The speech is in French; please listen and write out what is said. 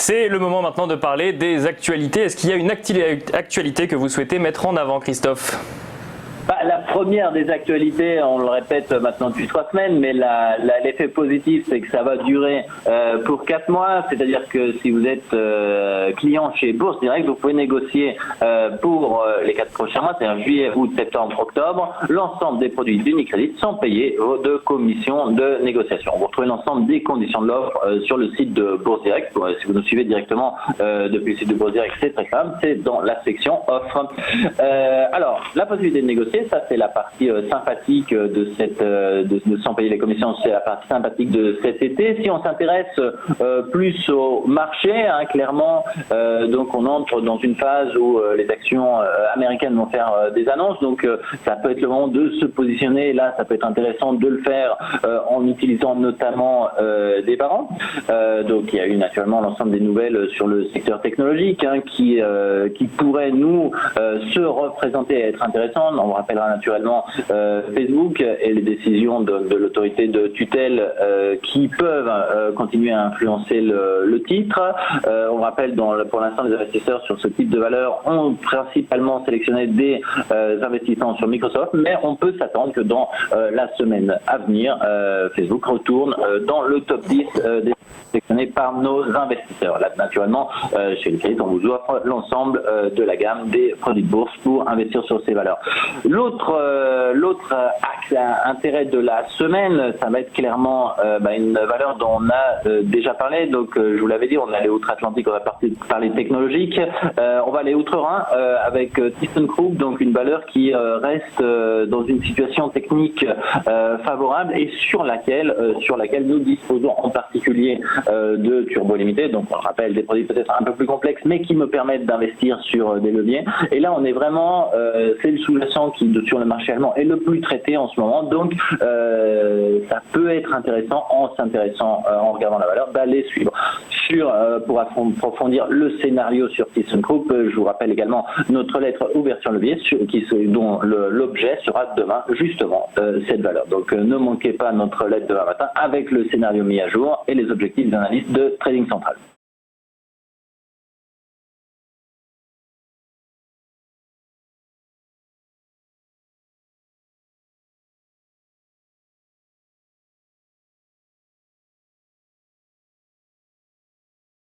C'est le moment maintenant de parler des actualités. Est-ce qu'il y a une actualité que vous souhaitez mettre en avant, Christophe ? La première des actualités, on le répète maintenant depuis 3 semaines, mais l'effet positif, c'est que ça va durer pour 4 mois. C'est-à-dire que si vous êtes client chez Bourse Direct, vous pouvez négocier pour les 4 prochains mois, c'est-à-dire juillet, août, septembre, octobre, l'ensemble des produits d'Unicredit sans payer de commission de négociation. Vous retrouvez l'ensemble des conditions de l'offre sur le site de Bourse Direct. Si vous nous suivez directement depuis le site de Bourse Direct, c'est très simple, c'est dans la section offre. Alors, la possibilité de négocier, ça c'est la partie sympathique de sans payer les commissions, c'est la partie sympathique de cet été. Si on s'intéresse plus au marché, clairement, donc on entre dans une phase où les actions américaines vont faire des annonces, donc ça peut être le moment de se positionner. Là, ça peut être intéressant de le faire en utilisant notamment des parents. Donc il y a eu naturellement l'ensemble des nouvelles sur le secteur technologique qui pourraient nous se représenter et être intéressantes. On rappellera naturellement Facebook et les décisions de l'autorité de tutelle qui peuvent continuer à influencer le titre. On rappelle pour l'instant les investisseurs sur ce type de valeur ont principalement sélectionné des investissements sur Microsoft, mais on peut s'attendre que dans la semaine à venir, Facebook retourne dans le top 10 des sélectionnés par nos investisseurs. Là, naturellement, chez Unicredit, on vous offre l'ensemble de la gamme des produits de bourse pour investir sur ces valeurs. L'autre axe intérêt de la semaine, ça va être clairement une valeur dont on a déjà parlé. Donc, je vous l'avais dit, on est allé outre-Atlantique, on va parler technologique. On va aller outre-Rhin avec ThyssenKrupp, donc une valeur qui reste dans une situation technique favorable et sur laquelle nous disposons en particulier de Turbo Limité. Donc, on le rappelle, des produits peut-être un peu plus complexes, mais qui me permettent d'investir sur des leviers. Et là, on est vraiment, c'est le sous-jacent qui, sur le marché allemand, est le plus traité en ce moment. Donc, ça peut être intéressant, en regardant la valeur, d'aller suivre. Pour approfondir le scénario sur ThyssenKrupp, je vous rappelle également notre lettre ouverture levier, dont l'objet sera demain, justement, cette valeur. Donc, ne manquez pas notre lettre demain matin avec le scénario mis à jour et les objectifs d'analyse de Trading Central.